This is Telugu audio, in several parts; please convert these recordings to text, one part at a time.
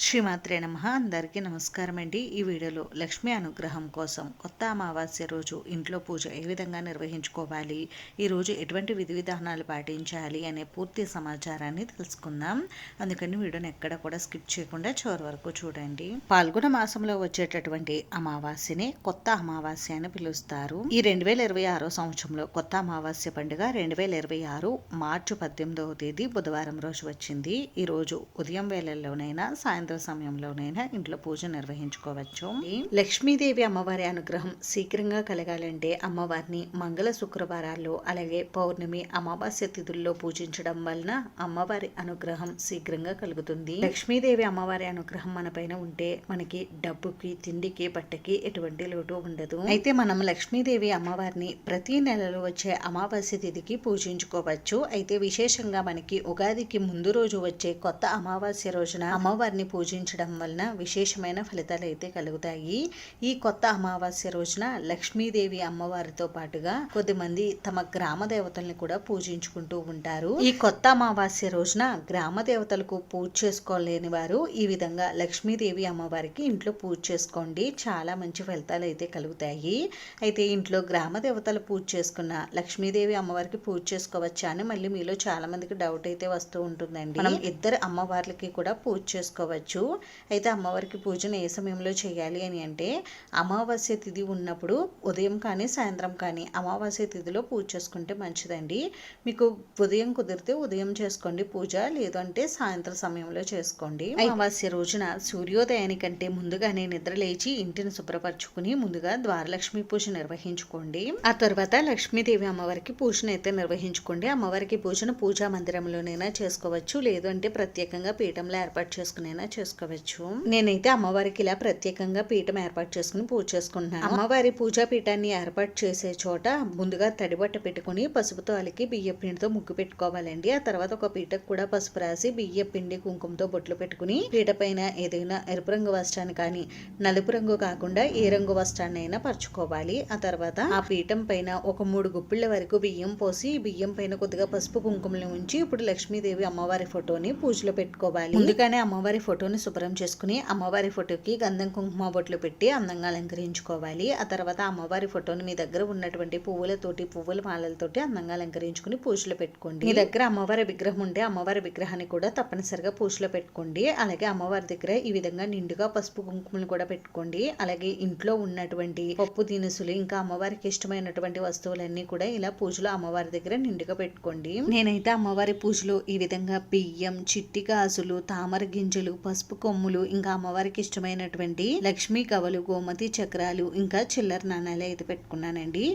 శ్రీమాత్రే నమః. అందరికీ నమస్కారం అండి. ఈ వీడియోలో లక్ష్మీ అనుగ్రహం కోసం కొత్త అమావాస్య రోజు ఇంట్లో పూజ ఏ విధంగా నిర్వహించుకోవాలి, ఈరోజు ఎటువంటి విధి విధానాలు పాటించాలి అనే పూర్తి సమాచారాన్ని తెలుసుకుందాం. అందుకని వీడియోని ఎక్కడ కూడా స్కిప్ చేయకుండా చివరి వరకు చూడండి. పాల్గొన మాసంలో వచ్చేటటువంటి అమావాస్యని కొత్త అమావాస్య అని పిలుస్తారు. ఈ 2026 సంవత్సరంలో కొత్త అమావాస్య పండుగ 2026 మార్చి 18వ తేదీ బుధవారం రోజు వచ్చింది. ఈ రోజు ఉదయం వేళల్లోనైనా సాయంత్రం సమయంలోనైనా ఇంట్లో పూజ నిర్వహించుకోవచ్చు. లక్ష్మీదేవి అమ్మవారి అనుగ్రహం శీఘ్రంగా కలగాలంటే అమ్మవారిని మంగళ శుక్రవారాల్లో అలాగే పౌర్ణమి అమావాస్య తిథుల్లో పూజించడం వలన అమ్మవారి అనుగ్రహం శీఘ్రంగా కలుగుతుంది. లక్ష్మీదేవి అమ్మవారి అనుగ్రహం మన పైన ఉంటే మనకి డబ్బుకి తిండికి బట్టకి ఎటువంటి లోటు ఉండదు. అయితే మనం లక్ష్మీదేవి అమ్మవారిని ప్రతి నెలలో వచ్చే అమావాస్య తిథికి పూజించుకోవచ్చు. అయితే విశేషంగా మనకి ఉగాదికి ముందు రోజు వచ్చే కొత్త అమావాస్య రోజున అమ్మవారిని పూజించడం వలన విశేషమైన ఫలితాలు అయితే కలుగుతాయి. ఈ కొత్త అమావాస్య రోజున లక్ష్మీదేవి అమ్మవారితో పాటుగా కొద్దిమంది తమ గ్రామ దేవతల్ని కూడా పూజించుకుంటూ ఉంటారు. ఈ కొత్త అమావాస్య రోజున గ్రామ దేవతలకు పూజ చేసుకోలేని వారు ఈ విధంగా లక్ష్మీదేవి అమ్మవారికి ఇంట్లో పూజ చేసుకోండి. చాలా మంచి ఫలితాలు అయితే కలుగుతాయి. అయితే ఇంట్లో గ్రామ దేవతలు పూజ చేసుకున్న లక్ష్మీదేవి అమ్మవారికి పూజ చేసుకోవచ్చా అని మళ్ళీ మీలో చాలా మందికి డౌట్ అయితే వస్తూ ఉంటుందండి. మనం ఇద్దరు అమ్మవార్లకి కూడా పూజ చేసుకోవచ్చు. అయితే అమ్మవారికి పూజను ఏ సమయంలో చేయాలి అని అంటే అమావాస్య తిథి ఉన్నప్పుడు ఉదయం కానీ సాయంత్రం కానీ అమావాస్య తిథిలో పూజ చేసుకుంటే మంచిదండి. మీకు ఉదయం కుదిరితే ఉదయం చేసుకోండి పూజ, లేదంటే సాయంత్రం సమయంలో చేసుకోండి. అమావాస్య రోజున సూర్యోదయానికంటే ముందుగానే నిద్ర లేచి ఇంటిని శుభ్రపరచుకుని ముందుగా ద్వారలక్ష్మి పూజ నిర్వహించుకోండి. ఆ తర్వాత లక్ష్మీదేవి అమ్మవారికి పూజను అయితే నిర్వహించుకోండి. అమ్మవారికి పూజను పూజా మందిరంలోనైనా చేసుకోవచ్చు, లేదు అంటే ప్రత్యేకంగా పీఠంలో ఏర్పాటు చేసుకునైనా చేసుకోవచ్చు. నేనైతే అమ్మవారికి ఇలా ప్రత్యేకంగా పీఠం ఏర్పాటు చేసుకుని పూజ చేసుకుంటున్నాను. అమ్మవారి పూజా పీఠాన్ని ఏర్పాటు చేసే చోట ముందుగా తడిబట్ట పెట్టుకుని పసుపుతో అలికి బియ్య పిండితో ముగ్గు పెట్టుకోవాలండి. ఆ తర్వాత ఒక పీటకు కూడా పసుపు రాసి బియ్య పిండి కుంకుమతో బొట్లు పెట్టుకుని పీట పైన ఏదైనా ఎరుపు రంగు వస్త్రాన్ని కానీ నలుపు రంగు కాకుండా ఏ రంగు వస్త్రాన్ని అయినా పరుచుకోవాలి. ఆ తర్వాత ఆ పీఠం పైన ఒక 3 గుప్పిళ్ల వరకు బియ్యం పోసి బియ్యం పైన కొద్దిగా పసుపు కుంకుమలు ఉంచి ఇప్పుడు లక్ష్మీదేవి అమ్మవారి ఫోటోని పూజలో పెట్టుకోవాలి. ముందుగానే అమ్మవారి ఫోటోని శుభ్రం చేసుకుని అమ్మవారి ఫోటోకి గంధం కుంకుమ బొట్లు పెట్టి అందంగా అలంకరించుకోవాలి. ఆ తర్వాత అమ్మవారి ఫోటోని మీ దగ్గర ఉన్నటువంటి పువ్వులతోటి పువ్వుల మాలలతోటి అందంగా అలంకరించుకుని పూజలో పెట్టుకోండి. మీ దగ్గర అమ్మవారి విగ్రహం ఉంటే అమ్మవారి విగ్రహాన్ని కూడా తప్పనిసరిగా పూజలో పెట్టుకోండి. అలాగే అమ్మవారి దగ్గర ఈ విధంగా నిండుగా పసుపు కుంకుమలు కూడా పెట్టుకోండి. అలాగే ఇంట్లో ఉన్నటువంటి పప్పు దినుసులు ఇంకా అమ్మవారికి ఇష్టమైనటువంటి వస్తువులన్నీ కూడా ఇలా పూజలో అమ్మవారి దగ్గర నిండుగా పెట్టుకోండి. నేనైతే అమ్మవారి పూజలో ఈ విధంగా బియ్యం, చిట్టి గాజులు, తామర గింజలు, పసుపు కొమ్ములు, ఇంకా అమ్మవారికి ఇష్టమైనటువంటి లక్ష్మీ కవలు, గోమతి చక్రాలు, ఇంకా చిల్లర నాణాలు అయితే పెట్టుకున్నానండి.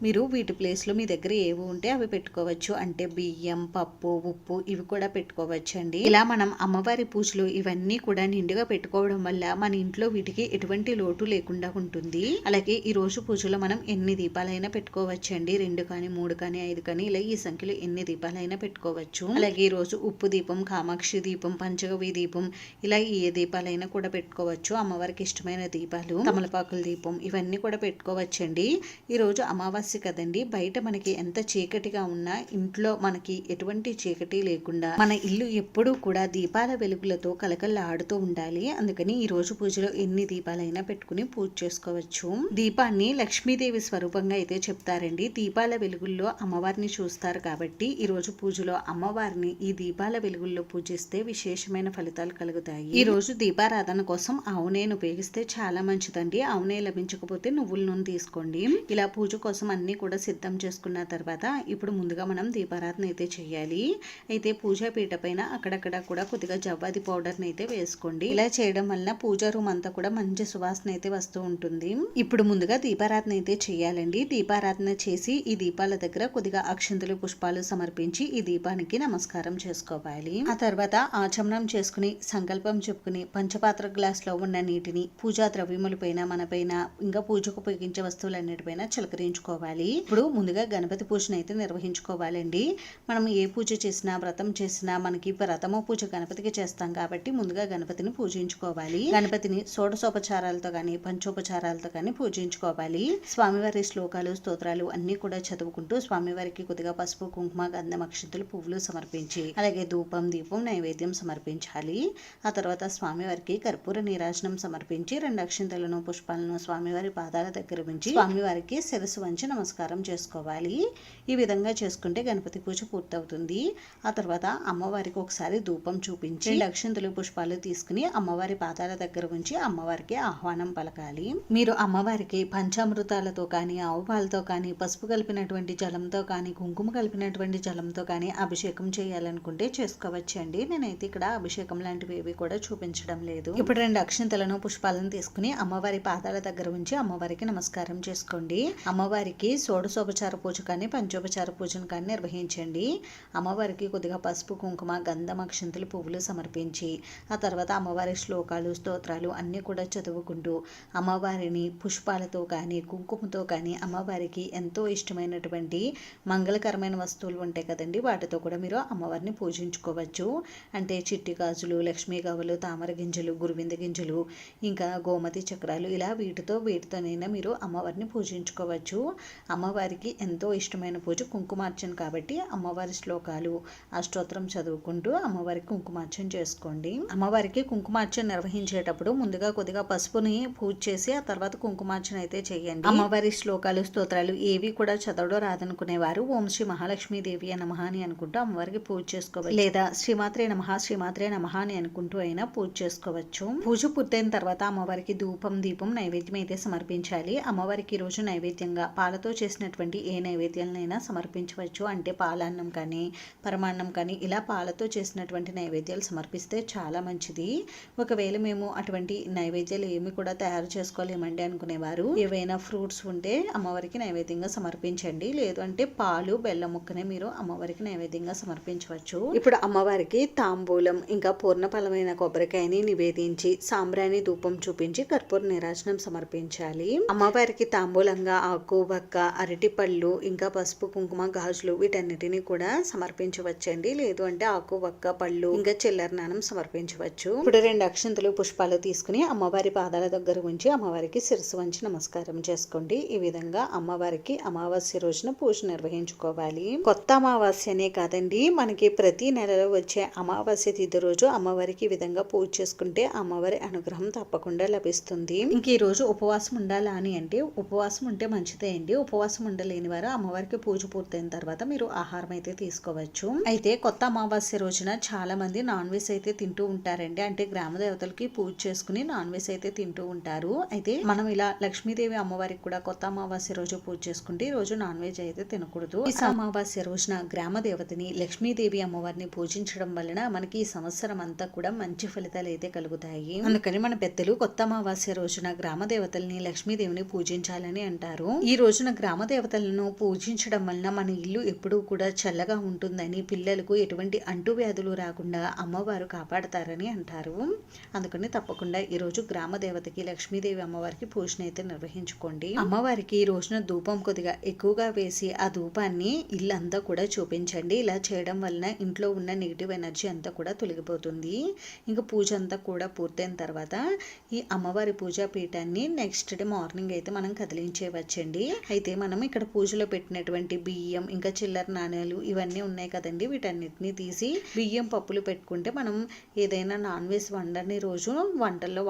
మీరు వీటి ప్లేస్ లో మీ దగ్గర ఏవి ఉంటే అవి పెట్టుకోవచ్చు. అంటే బియ్యం, పప్పు, ఉప్పు ఇవి కూడా పెట్టుకోవచ్చు అండి. ఇలా మనం అమ్మవారి పూజలో ఇవన్నీ కూడా నిండుగా పెట్టుకోవడం వల్ల మన ఇంట్లో వీటికి ఎటువంటి లోటు లేకుండా ఉంటుంది. అలాగే ఈ రోజు పూజలో మనం ఎన్ని దీపాలైనా పెట్టుకోవచ్చు అండి. 2 కానీ 3 కానీ 5 కానీ ఇలా ఈ సంఖ్యలో ఎన్ని దీపాలైనా పెట్టుకోవచ్చు. అలాగే ఈ రోజు ఉప్పు దీపం, కామాక్షి దీపం, పంచగవి దీపం ఇలా ఏ దీపాలైనా కూడా పెట్టుకోవచ్చు. అమ్మవారికి ఇష్టమైన దీపాలు, తమలపాకుల దీపం ఇవన్నీ కూడా పెట్టుకోవచ్చండి. ఈ రోజు అమావాస్య కదండి, బయట మనకి ఎంత చీకటిగా ఉన్నా ఇంట్లో మనకి ఎటువంటి చీకటి లేకుండా మన ఇల్లు ఎప్పుడూ కూడా దీపాల వెలుగులతో కలకల్లాడుతూ ఉండాలి. అందుకని ఈ రోజు పూజలో ఎన్ని దీపాలైనా పెట్టుకుని పూజ చేసుకోవచ్చు. దీపాన్ని లక్ష్మీదేవి స్వరూపంగా అయితే చెప్తారండి. దీపాల వెలుగుల్లో అమ్మవారిని చూస్తారు కాబట్టి ఈ రోజు పూజలో అమ్మవారిని ఈ దీపాల వెలుగుల్లో పూజిస్తే విశేషమైన ఫలితాలు కలుగుతాయి. ఈ రోజు దీపారాధన కోసం ఆవు నెయ్యిని ఉపయోగిస్తే చాలా మంచిదండి. ఆవు నెయ్యి లభించకపోతే నువ్వుల నూనె తీసుకోండి. ఇలా పూజ కోసం అన్ని కూడా సిద్ధం చేసుకున్న తర్వాత ఇప్పుడు ముందుగా మనం దీపారాధన అయితే చేయాలి. అయితే పూజా పీట పైన అక్కడక్కడ కూడా కొద్దిగా జవ్వాది పౌడర్ అయితే వేసుకోండి. ఇలా చేయడం వలన పూజా రూమ్ అంతా కూడా మంచి సువాసన అయితే వస్తూ ఉంటుంది. ఇప్పుడు ముందుగా దీపారాధన అయితే చేయాలండి. దీపారాధన చేసి ఈ దీపాల దగ్గర కొద్దిగా అక్షంతలు, పుష్పాలు సమర్పించి ఈ దీపానికి నమస్కారం చేసుకోవాలి. ఆ తర్వాత ఆచమనం చేసుకుని సంకల్పం చెప్పుకుని పంచపాత్ర గ్లాస్ లో ఉన్న నీటిని పూజా ద్రవ్యముల పైన, మన పైన, ఇంకా పూజకు ఉపయోగించే వస్తువులన్నిటిపైన చిలకరించుకోవాలి. ఇప్పుడు ముందుగా గణపతి పూజను అయితే నిర్వహించుకోవాలండి. మనం ఏ పూజ చేసినా వ్రతం చేసినా మనకి వ్రతము పూజ గణపతికి చేస్తాం కాబట్టి ముందుగా గణపతిని పూజించుకోవాలి. గణపతిని షోడశోపచారాలతో కానీ పంచోపచారాలతో కానీ పూజించుకోవాలి. స్వామివారి శ్లోకాలు, స్తోత్రాలు అన్ని కూడా చదువుకుంటూ స్వామివారికి కొద్దిగా పసుపు, కుంకుమ, గంధం, అక్షంతలు, పువ్వులు సమర్పించి అలాగే ధూపం, దీపం, నైవేద్యం సమర్పించాలి. ఆ తర్వాత స్వామివారికి కర్పూర నీరాజనం సమర్పించి 2 అక్షింతలను పుష్పాలను స్వామివారి పాదాల దగ్గర ఉంచి స్వామివారికి శిరస్సు వంచి నమస్కారం చేసుకోవాలి. ఈ విధంగా చేసుకుంటే గణపతి పూజ పూర్తవుతుంది. ఆ తర్వాత అమ్మవారికి ఒకసారి ధూపం చూపించి 2 అక్షింతలు పుష్పాలు తీసుకుని అమ్మవారి పాదాల దగ్గర ఉంచి అమ్మవారికి ఆహ్వానం పలకాలి. మీరు అమ్మవారికి పంచామృతాలతో కానీ, ఆవు పాలతో కానీ, పసుపు కలిపినటువంటి జలంతో కానీ, కుంకుమ కలిపినటువంటి జలంతో కానీ అభిషేకం చేయాలనుకుంటే చేసుకోవచ్చండి. నేనైతే ఇక్కడ అభిషేకం లాంటివి ఏవి కూడా చూపించడం లేదు. ఇప్పుడు 2 అక్షింతలను పుష్పాలను తీసుకుని అమ్మవారి పాదాల దగ్గర ఉంచి అమ్మవారికి నమస్కారం చేసుకోండి. అమ్మవారికి షోడశోపచార పూజ కానీ, పంచోపచార పూజను కానీ నిర్వహించండి. అమ్మవారికి కొద్దిగా పసుపు, కుంకుమ, గంధం, అక్షింతలు, పువ్వులు సమర్పించి ఆ తర్వాత అమ్మవారి శ్లోకాలు, స్తోత్రాలు అన్నీ కూడా చదువుకుంటూ అమ్మవారిని పుష్పాలతో కానీ, కుంకుమతో కానీ అమ్మవారికి ఎంతో ఇష్టమైనటువంటి మంగళకరమైన వస్తువులు ఉంటాయి కదండి, వాటితో కూడా మీరు అమ్మవారిని పూజించుకోవచ్చు. అంటే చిట్టి గాజులు, లక్ష్మీ గవ్వలు, తామర గింజలు, గురువింద గింజలు, ఇంకా గోమతి చక్రాలు, ఇలా వీటితోనైనా మీరు అమ్మవారిని పూజించుకోవచ్చు. అమ్మవారికి ఎంతో ఇష్టమైన పూజ కుంకుమార్చన కాబట్టి అమ్మవారి శ్లోకాలు, అష్టోత్తరం చదువుకుంటూ అమ్మవారికి కుంకుమార్చన చేసుకోండి. అమ్మవారికి కుంకుమార్చన నిర్వహించేటప్పుడు ముందుగా కొద్దిగా పసుపుని పూజ చేసి ఆ తర్వాత కుంకుమార్చన అయితే చేయండి. అమ్మవారి శ్లోకాలు, స్తోత్రాలు ఏవి కూడా చదవడం రాదనుకునేవారు ఓం శ్రీ మహాలక్ష్మీదేవి నమః అని అనుకుంటూ అమ్మవారికి పూజ చేసుకోవచ్చు. లేదా శ్రీమాత్రే నమః శ్రీమాత్రే నమః అని అనుకుంటూ అయినా పూజ చేసుకోవచ్చు. పూజ పూర్తయిన తర్వాత అమ్మవారికి ధూపం, దీపం, నైవేద్యం అయితే సమర్పించాలి. అమ్మవారికి ఈ రోజు నైవేద్యంగా పాలతో చేసినటువంటి ఏ నైవేద్యాలనైనా సమర్పించవచ్చు. అంటే పాలన్నం కానీ, పరమాన్నం కానీ ఇలా పాలతో చేసినటువంటి నైవేద్యాలు సమర్పిస్తే చాలా మంచిది. ఒకవేళ మేము అటువంటి నైవేద్యాలు ఏమి కూడా తయారు చేసుకోలేమండి అనుకునేవారు ఏవైనా ఫ్రూట్స్ ఉంటే అమ్మవారికి నైవేద్యంగా సమర్పించండి. లేదు అంటే పాలు, బెల్లం ముక్కనే మీరు అమ్మవారికి నైవేద్యంగా సమర్పించవచ్చు. ఇప్పుడు అమ్మవారికి తాంబూలం ఇంకా పూర్ణఫలమైన కొబ్బరికాయని నివేదించి సాంబ్రాణి ధూపం చూపించి కర్పూర నీరాజనం సమర్పించాలి. అమ్మవారికి తాంబూలంగా ఆకు, వక్క, అరటిపళ్ళు, ఇంకా పసుపు, కుంకుమ, గాజులు వీటన్నిటిని కూడా సమర్పించవచ్చండి. లేదు అంటే ఆకు, వక్క, పళ్ళు ఇంకా చిల్లరనానం సమర్పించవచ్చు. ఇప్పుడు 2 అక్షింతలు పుష్పాలు తీసుకుని అమ్మవారి పాదాల దగ్గర ఉంచి అమ్మవారికి శిరస్సు వంచి నమస్కారం చేసుకోండి. ఈ విధంగా అమ్మవారికి అమావాస్య రోజున పూజ నిర్వహించుకోవాలి. కొత్త అమావాస్యనే కాదండి, మనకి ప్రతి నెలలో వచ్చే అమావాస్య తిథి రోజు అమ్మవారికి ఈ విధంగా పూజ చేసుకుంటే అమ్మవారి అనుగ్రహం తప్పకుండా లభిస్తుంది. ఇంక ఈ రోజు ఉపవాసం ఉండాలా అని అంటే ఉపవాసం ఉంటే మంచిదే అండి. ఉపవాసం ఉండలేని వారు అమ్మవారికి పూజ పూర్తయిన తర్వాత మీరు ఆహారం అయితే తీసుకోవచ్చు. అయితే కొత్త అమావాస్య రోజున చాలా మంది నాన్ వెజ్ అయితే తింటూ ఉంటారండి. అంటే గ్రామ దేవతలకి పూజ చేసుకుని నాన్ వెజ్ అయితే తింటూ ఉంటారు. అయితే మనం ఇలా లక్ష్మీదేవి అమ్మవారికి కూడా కొత్త అమావాస్య రోజు పూజ చేసుకుంటే ఈ రోజు నాన్ వెజ్ అయితే తినకూడదు. ఈ అమావాస్య రోజున గ్రామ దేవతని లక్ష్మీదేవి అమ్మవారిని పూజించడం వలన మనకి ఈ సంవత్సరం అంతా కూడా మంచి ఫలితాలు అయితే కలుగుతాయి. అందుకని మన పెద్దలు కొత్త అమావాస్య రోజున గ్రామ దేవతల్ని, లక్ష్మీదేవిని పూజించాలని అంటారు. ఈ రోజున గ్రామ దేవతలను పూజించడం వలన మన ఇల్లు ఎప్పుడూ కూడా చల్లగా ఉంటుందని, పిల్లలకు ఎటువంటి అంటువ్యాధులు రాకుండా అమ్మవారు కాపాడతారని అంటారు. అందుకని తప్పకుండా ఈ రోజు గ్రామ దేవతకి, లక్ష్మీదేవి అమ్మవారికి పూజను అయితే నిర్వహించుకోండి. అమ్మవారికి ఈ రోజున ధూపం కొద్దిగా ఎక్కువగా వేసి ఆ ధూపాన్ని ఇల్లంతా కూడా చూపించండి. ఇలా చేయడం వలన ఇంట్లో ఉన్న నెగిటివ్ ఎనర్జీ అంతా కూడా తొలగిపోతుంది. ఇంకా పూజ అంతా కూడా పూర్తయిన తర్వాత ఈ అమ్మవారి పూజా పీఠాన్ని నెక్స్ట్ డే మార్నింగ్ అయితే మనం కదిలించేవచ్చండి. అయితే మనం ఇక్కడ పూజలో పెట్టినటువంటి బియ్యం, ఇంకా చిల్లర నాణ్యాలు ఇవన్నీ ఉన్నాయి కదండి, వీటన్నిటిని తీసి బియ్యం, పప్పులు పెట్టుకుంటే మనం ఏదైనా నాన్ వెజ్ వండని రోజు వంటల్లో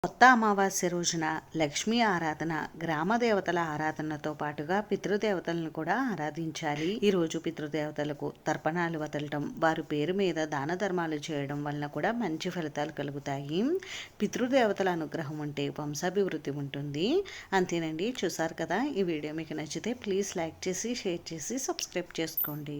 కొత్త అమావాస్య రోజున లక్ష్మీ ఆరాధన, గ్రామ దేవతల ఆరాధనతో పాటుగా పితృదేవతలను కూడా ఆరాధించాలి. ఈ రోజు పితృదేవతలకు తర్పణాలు వదలటం, వారి పేరు మీద దాన ధర్మాలు చేయడం వలన కూడా మంచి ఫలితాలు కలుగుతాయి. పితృదేవతల అనుగ్రహం ఉంటే వంశాభివృద్ధి ఉంటుంది. అంతేనండి, చూసారు కదా. ఈ వీడియో మీకు నచ్చితే ప్లీజ్ లైక్ చేసి, షేర్ చేసి, సబ్స్క్రైబ్ చేసుకోండి.